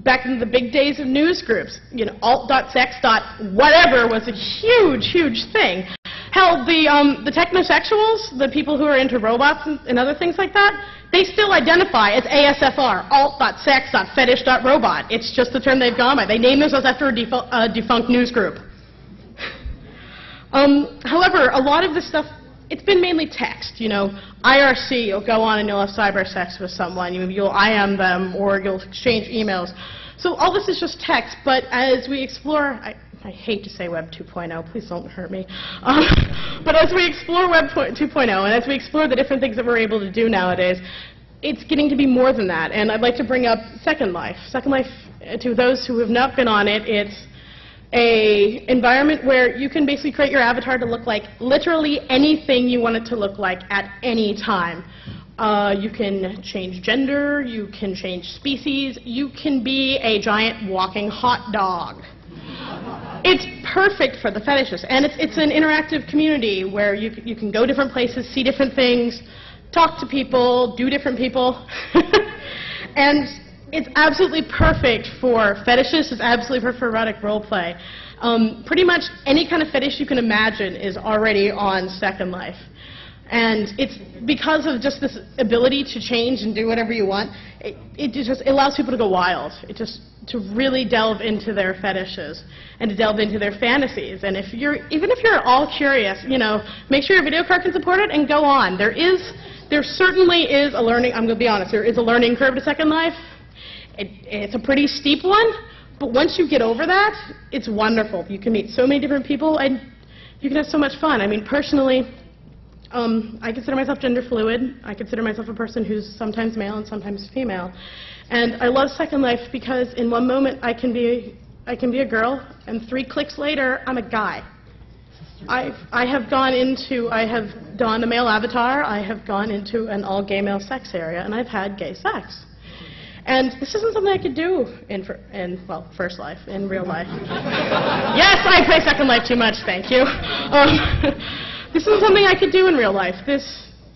[SPEAKER 1] Back in the big days of news groups, you know, alt.sex.whatever was a huge, huge thing. Hell, the technosexuals, the people who are into robots and other things like that, they still identify as ASFR, alt.sex.fetish.robot. It's just the term they've gone by. They name themselves after a defunct news group. However, a lot of this stuff it's been mainly text, you know. IRC, you'll go on and you'll have cyber sex with someone. You'll IM them or you'll exchange emails. So all this is just text, but as we explore, I hate to say Web 2.0, please don't hurt me. But as we explore Web 2.0 and as we explore the different things that we're able to do nowadays, it's getting to be more than that. And I'd like to bring up Second Life. Second Life, to those who have not been on it, it's an environment where you can basically create your avatar to look like literally anything you want it to look like at any time. You can change gender, you can change species, you can be a giant walking hot dog. It's perfect for the fetishes, and it's an interactive community where you can go different places, see different things, talk to people, do different people. And it's absolutely perfect for fetishes, it's absolutely perfect for erotic role play. Pretty much any kind of fetish you can imagine is already on Second Life. And it's because of just this ability to change and do whatever you want, it allows people to go wild. To really delve into their fetishes and to delve into their fantasies. And even if you're all curious, you know, make sure your video card can support it and go on. There certainly is a learning, I'm going to be honest, there is a learning curve to Second Life. It's a pretty steep one, but once you get over that, it's wonderful. You can meet so many different people and you can have so much fun. I mean, personally, I consider myself gender fluid. I consider myself a person who's sometimes male and sometimes female. And I love Second Life because in one moment I can be a girl, and 3 clicks later I'm a guy. I have donned a male avatar, I have gone into an all-gay male sex area, and I've had gay sex. And this isn't something I could do in First Life, in real life. Yes, I play Second Life too much, thank you. This isn't something I could do in real life.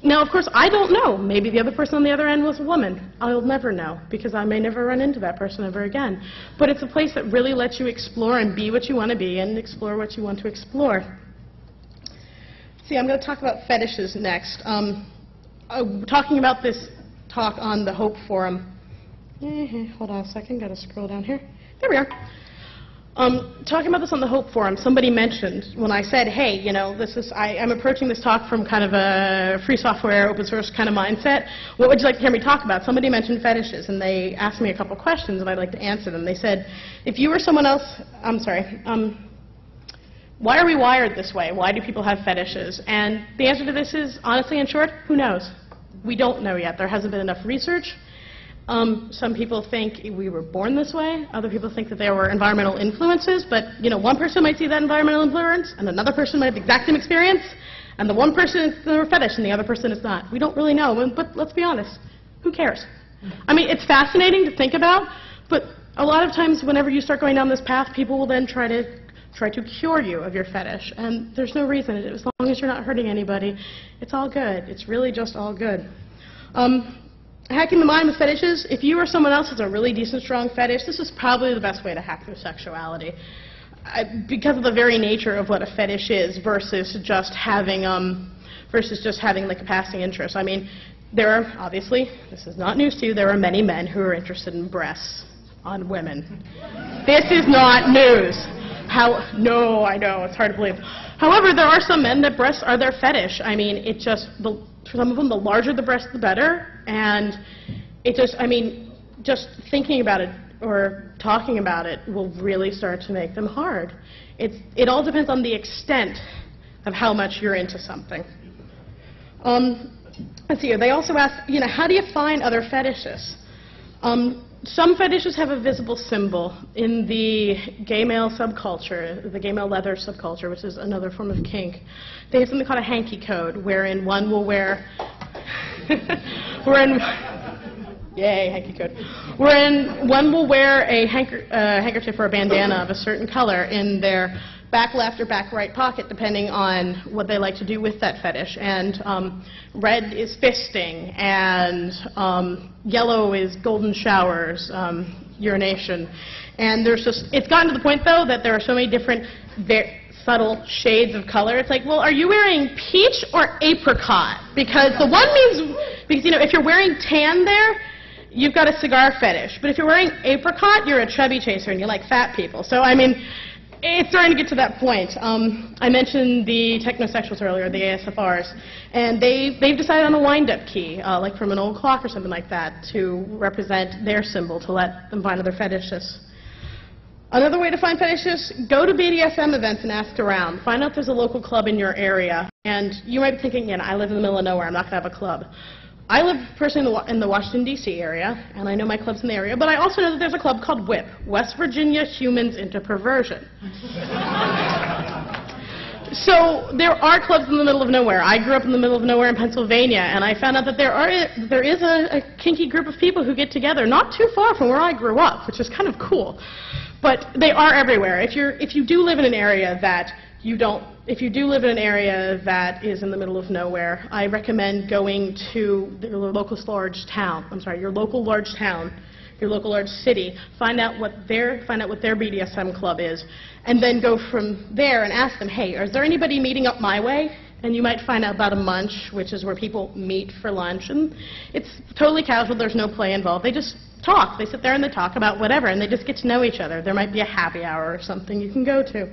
[SPEAKER 1] Now, of course, I don't know. Maybe the other person on the other end was a woman. I'll never know, because I may never run into that person ever again. But it's a place that really lets you explore and be what you want to be and explore what you want to explore. See, I'm going to talk about fetishes next. Talking about this talk on the Hope Forum. Hold on a second, got to scroll down here. There we are. Talking about this on the Hope Forum, somebody mentioned when I said, hey, you know, I'm approaching this talk from kind of a free software, open source kind of mindset. What would you like to hear me talk about? Somebody mentioned fetishes, and they asked me a couple questions, and I'd like to answer them. They said, if you were someone else, why are we wired this way? Why do people have fetishes? And the answer to this is, honestly, in short, who knows? We don't know yet. There hasn't been enough research. Some people think we were born this way. Other people think that there were environmental influences. But, you know, one person might see that environmental influence, and another person might have the exact same experience, and the one person is their fetish, and the other person is not. We don't really know, but let's be honest. Who cares? I mean, it's fascinating to think about, but a lot of times whenever you start going down this path, people will then try to cure you of your fetish. And there's no reason. As long as you're not hurting anybody, it's all good. It's really just all good. Hacking the mind with fetishes, if you or someone else has a really decent, strong fetish, this is probably the best way to hack their sexuality. Because of the very nature of what a fetish is versus just having like a passing interest. I mean, there are, obviously, this is not news to you, there are many men who are interested in breasts on women. This is not news. No, I know, it's hard to believe. However, there are some men that breasts are their fetish. I mean, for some of them, the larger the breast, the better. And just thinking about it or talking about it will really start to make them hard. It all depends on the extent of how much you're into something. Let's see here. They also ask, you know, how do you find other fetishes? Some fetishes have a visible symbol. In the gay male subculture, the gay male leather subculture, which is another form of kink, they have something called a hanky code, wherein one will wear, yay, hanky code, wherein one will wear a handkerchief or a bandana of a certain color in their back left or back right pocket, depending on what they like to do with that fetish. And red is fisting, and yellow is golden showers, urination. And it's gotten to the point, though, that there are so many different subtle shades of color. It's like, well, are you wearing peach or apricot? Because you know, if you're wearing tan there, you've got a cigar fetish. But if you're wearing apricot, you're a chubby chaser and you like fat people. So, I mean, it's starting to get to that point. I mentioned the technosexuals earlier, the ASFRs, and they've decided on a wind-up key, like from an old clock or something like that, to represent their symbol, to let them find other fetishists. Another way to find fetishists, go to BDSM events and ask around. Find out if there's a local club in your area. And you might be thinking, I live in the middle of nowhere, I'm not going to have a club. I live personally in the Washington, D.C. area, and I know my clubs in the area, but I also know that there's a club called WHIP, West Virginia Humans into Perversion. So there are clubs in the middle of nowhere. I grew up in the middle of nowhere in Pennsylvania, and I found out that there is a kinky group of people who get together not too far from where I grew up, which is kind of cool. But they are everywhere. If you do live in an area that if you do live in an area that is in the middle of nowhere, I recommend going to your local large town, your local large city, find out what their BDSM club is, and then go from there and ask them, hey, is there anybody meeting up my way? And you might find out about a munch, which is where people meet for lunch, and it's totally casual, there's no play involved. They just talk. They sit there and they talk about whatever, and they just get to know each other. There might be a happy hour or something you can go to.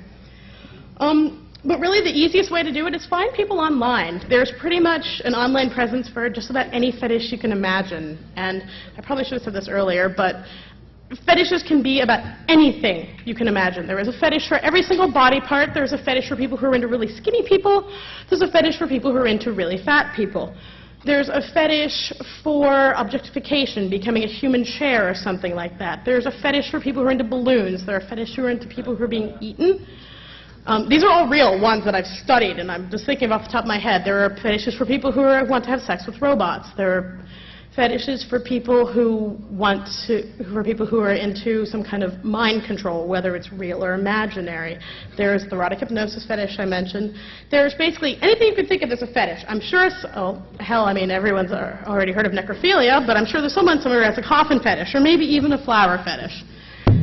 [SPEAKER 1] But really the easiest way to do it is find people online. There's pretty much an online presence for just about any fetish you can imagine. And I probably should have said this earlier, but fetishes can be about anything you can imagine. There is a fetish for every single body part. There's a fetish for people who are into really skinny people. There's a fetish for people who are into really fat people. There's a fetish for objectification, becoming a human chair or something like that. There's a fetish for people who are into balloons. There are fetishes who are into people who are being eaten. These are all real ones that I've studied, and I'm just thinking off the top of my head. There are fetishes for people who want to have sex with robots. There are fetishes for people who are into some kind of mind control, whether it's real or imaginary. There's the erotic hypnosis fetish I mentioned. There's basically anything you can think of as a fetish. I'm sure, everyone's already heard of necrophilia, but I'm sure there's someone somewhere who has a coffin fetish, or maybe even a flower fetish.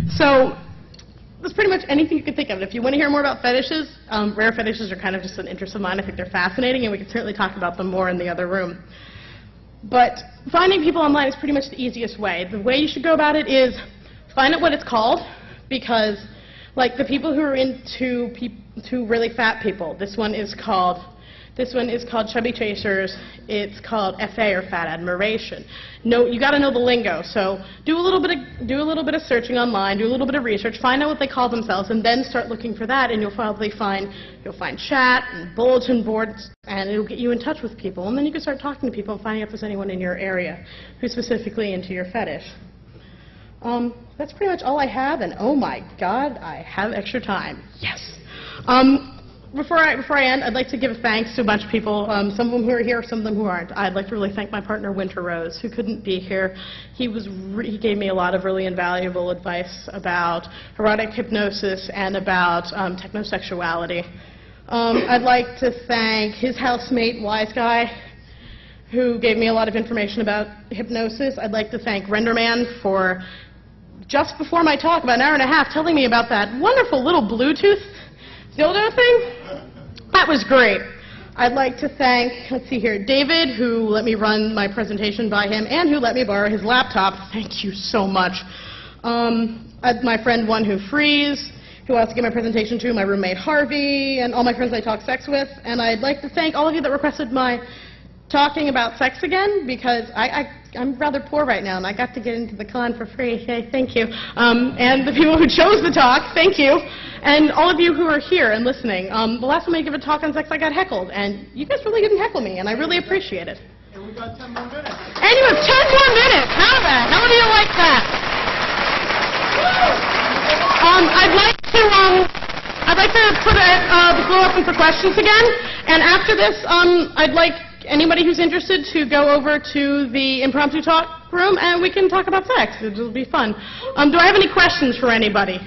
[SPEAKER 1] So that's pretty much anything you can think of. If you want to hear more about fetishes, rare fetishes are kind of just an interest of mine. I think they're fascinating, and we can certainly talk about them more in the other room. But finding people online is pretty much the easiest way. The way you should go about it is find out what it's called, because like the people who are into really fat people, this one is called chubby chasers. It's called FA, or fat admiration. No, you got to know the lingo. So do a little bit of searching online, do a little bit of research, find out what they call themselves, and then start looking for that. And you'll find chat and bulletin boards, and it'll get you in touch with people. And then you can start talking to people and finding out if there's anyone in your area who's specifically into your fetish. That's pretty much all I have. And oh my God, I have extra time. Yes. Before I end, I'd like to give thanks to a bunch of people, some of them who are here, some of them who aren't. I'd like to really thank my partner, Winter Rose, who couldn't be here. He gave me a lot of really invaluable advice about erotic hypnosis and about technosexuality. I'd like to thank his housemate, Wise Guy, who gave me a lot of information about hypnosis. I'd like to thank Renderman for, just before my talk, about an hour and a half, telling me about that wonderful little Bluetooth dildo thing. That was great. I'd like to thank, let's see here, David, who let me run my presentation by him and who let me borrow his laptop. Thank you so much. My friend One Who Freeze, who I also gave my presentation to, my roommate Harvey, and all my friends I talk sex with. And I'd like to thank all of you that requested my talking about sex again, because I'm rather poor right now, and I got to get into the con for free. Hey, thank you. And the people who chose the talk, thank you. And all of you who are here and listening. The last time I gave a talk on sex, I got heckled, and you guys really didn't heckle me, and I really appreciate it.
[SPEAKER 2] And we got 10 more minutes.
[SPEAKER 1] And you have 10 more minutes. How the hell do you like that? I'd like to put the floor open for questions again. And after this, I'd like anybody who's interested to go over to the impromptu talk room, and we can talk about sex. It'll be fun. Do I have any questions for anybody?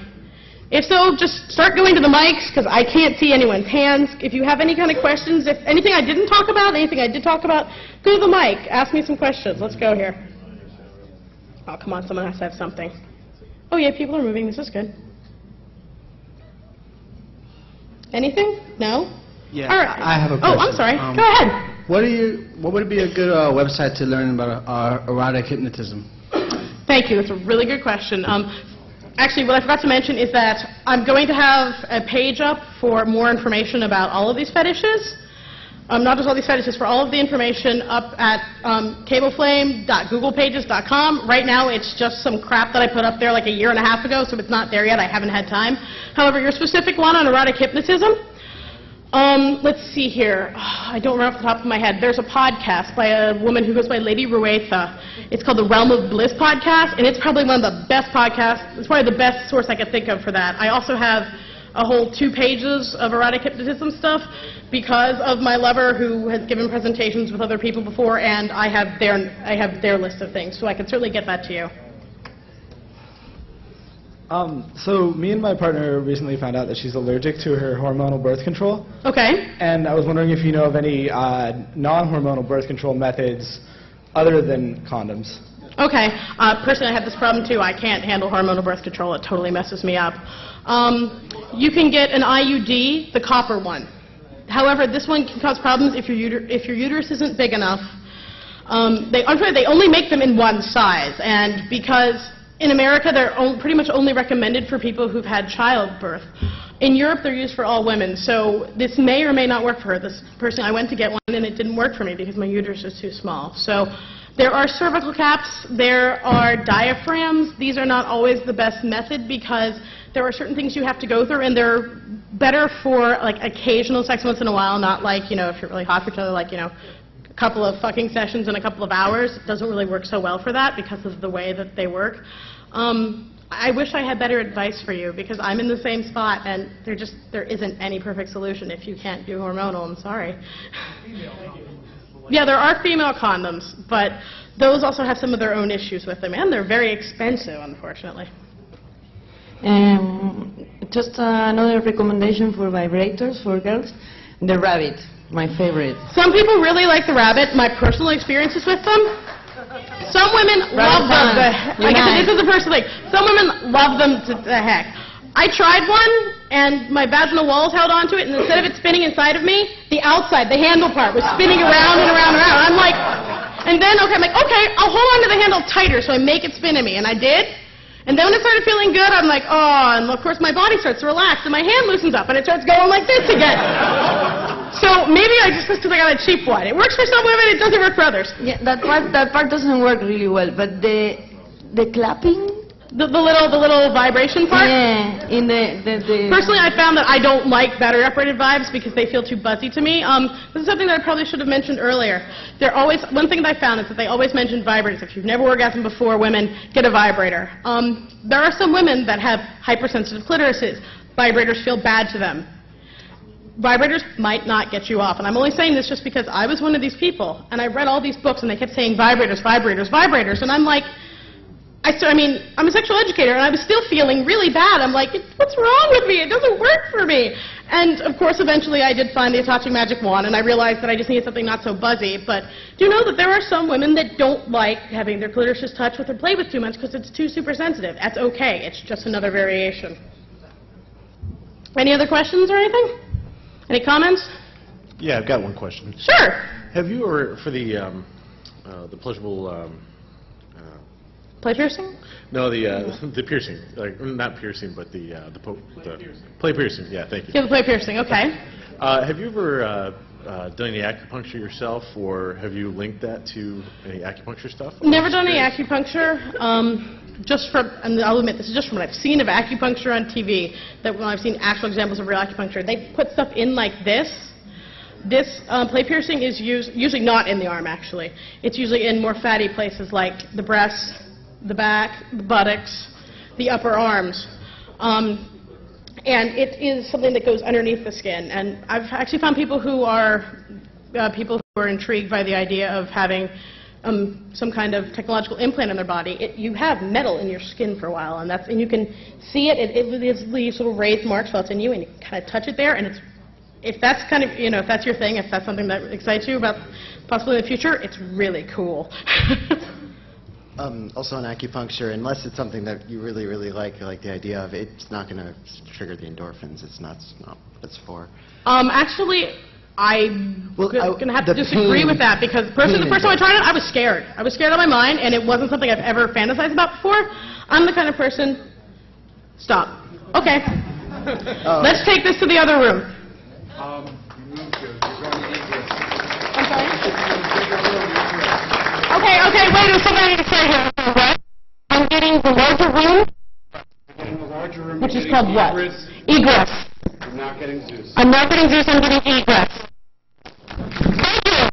[SPEAKER 1] If so, just start going to the mics, because I can't see anyone's hands. If you have any kind of questions, if anything I didn't talk about, anything I did talk about, go to the mic. Ask me some questions. Let's go here. Oh, come on, someone has to have something. Oh, yeah, people are moving. This is good. Anything? No?
[SPEAKER 4] Yeah,
[SPEAKER 1] all right.
[SPEAKER 4] I have a question.
[SPEAKER 1] Oh, I'm sorry. Go ahead.
[SPEAKER 4] What would be a good website to learn about erotic hypnotism?
[SPEAKER 1] Thank you. That's a really good question. Actually, what I forgot to mention is that I'm going to have a page up for more information about all of these fetishes. Not just all these fetishes, for all of the information up at cableflame.googlepages.com. Right now, it's just some crap that I put up there like a year and a half ago, so it's not there yet. I haven't had time. However, your specific one on erotic hypnotism, let's see here. I don't remember off the top of my head. There's a podcast by a woman who goes by Lady Ruetha. It's called the Realm of Bliss podcast, and it's probably one of the best podcasts. It's probably the best source I could think of for that. I also have a whole 2 pages of erotic hypnotism stuff because of my lover who has given presentations with other people before, and I have their list of things, so I can certainly get that to you.
[SPEAKER 2] So me and my partner recently found out that she's allergic to her hormonal birth control.
[SPEAKER 1] Okay.
[SPEAKER 2] And I was wondering if you know of any non-hormonal birth control methods other than condoms.
[SPEAKER 1] Okay. Personally, I have this problem too. I can't handle hormonal birth control. It totally messes me up. You can get an IUD, the copper one. However, this one can cause problems if your uterus isn't big enough. Unfortunately, they only make them in one size, and because in America they're pretty much only recommended for people who've had childbirth. In Europe, they're used for all women, so this may or may not work for her. This person, I went to get one, and it didn't work for me because my uterus is too small. So there are cervical caps, there are diaphragms. These are not always the best method because there are certain things you have to go through, and they're better for like occasional sex once in a while, not like, you know, if you're really hot for each other, like, you know, a couple of fucking sessions in a couple of hours. It doesn't really work so well for that because of the way that they work. I wish I had better advice for you because I'm in the same spot, and there isn't any perfect solution if you can't do hormonal. I'm sorry. Yeah, there are female condoms, but those also have some of their own issues with them, and they're very expensive, unfortunately.
[SPEAKER 5] Just another recommendation for vibrators for girls, the rabbit, my favorite.
[SPEAKER 1] Some people really like the rabbit. My personal experiences with them, some women love them. I guess this is a personal thing. Some women love them to the heck. I tried one, and my vaginal walls held onto it, and instead of it spinning inside of me, the outside, the handle part, was spinning around and around and around. I'm like, and then, I'm like, okay, I'll hold on to the handle tighter so I make it spin at me, and I did. And then when it started feeling good, I'm like, oh, and of course my body starts to relax, and my hand loosens up, and it starts going like this again. So maybe I just because I got a cheap one. It works for some women, it doesn't work for others.
[SPEAKER 5] Yeah, that part doesn't work really well, but the clapping.
[SPEAKER 1] The little vibration part?
[SPEAKER 5] Yeah, in the...
[SPEAKER 1] Personally, I found that I don't like battery-operated vibes because they feel too buzzy to me. This is something that I probably should have mentioned earlier. One thing that I found is that they always mention vibrators. If you've never orgasmed before, women, get a vibrator. There are some women that have hypersensitive clitorises. Vibrators feel bad to them. Vibrators might not get you off. And I'm only saying this just because I was one of these people, and I read all these books, and they kept saying vibrators, vibrators, vibrators, and I'm like... I'm a sexual educator, and I was still feeling really bad. I'm like, what's wrong with me? It doesn't work for me. And, of course, eventually I did find the Hitachi Magic Wand, and I realized that I just needed something not so buzzy. But do you know that there are some women that don't like having their clitoris touched with or played with too much because it's too super sensitive? That's okay. It's just another variation. Any other questions or anything? Any comments?
[SPEAKER 4] Yeah, I've got one question.
[SPEAKER 1] Sure.
[SPEAKER 4] Have you ever, for the pleasurable...
[SPEAKER 1] Play piercing?
[SPEAKER 4] No, the piercing, like not piercing, but the play piercing. Yeah, thank you.
[SPEAKER 1] Yeah, the play piercing. Okay.
[SPEAKER 4] Have you ever done any acupuncture yourself, or have you linked that to any acupuncture stuff?
[SPEAKER 1] Never done any acupuncture. Just from, and I'll admit, this is just from what I've seen of acupuncture on TV. That when I've seen actual examples of real acupuncture, they put stuff in like this. This play piercing is usually not in the arm. Actually, it's usually in more fatty places like the breasts, the back, the buttocks, the upper arms. And it is something that goes underneath the skin. And I've actually found people who are intrigued by the idea of having some kind of technological implant in their body. You have metal in your skin for a while, and you can see it. It leaves little raised marks while it's in you, and you kind of touch it there. And if that's kind of, if that's your thing, if that's something that excites you about possibly in the future, it's really cool.
[SPEAKER 6] Also on acupuncture, unless it's something that you really, really like the idea of, it's not going to trigger the endorphins. It's not what it's for.
[SPEAKER 1] Actually, I'm going to have to disagree with that because the first time I tried it, I was scared. I was scared out of my mind, and it wasn't something I've ever fantasized about before. I'm the kind of person Stop. Okay. Let's take this to the other room.
[SPEAKER 7] You're going to egress.
[SPEAKER 1] I'm sorry? Okay, wait, there's something I need to say here. What? I'm getting the larger room?
[SPEAKER 7] You're getting the larger room.
[SPEAKER 1] Which
[SPEAKER 7] you're
[SPEAKER 1] is called what?
[SPEAKER 7] egress.
[SPEAKER 1] Egress.
[SPEAKER 7] You're not getting Zeus.
[SPEAKER 1] I'm not getting Zeus, I'm getting egress. Thank you.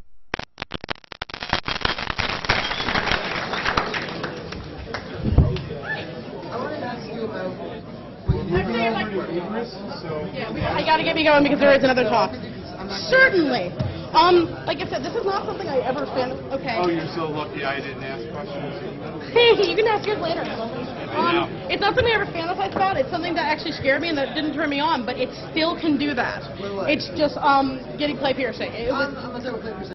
[SPEAKER 1] I gotta get me going because there is another talk. Certainly. Like I said, this is not something I ever okay.
[SPEAKER 7] Oh, you're so lucky I didn't ask questions.
[SPEAKER 1] Hey, you can ask yours later. It's not something I ever fantasized about. It's something that actually scared me and that didn't turn me on, but it still can do that. It's just getting play piercing. It was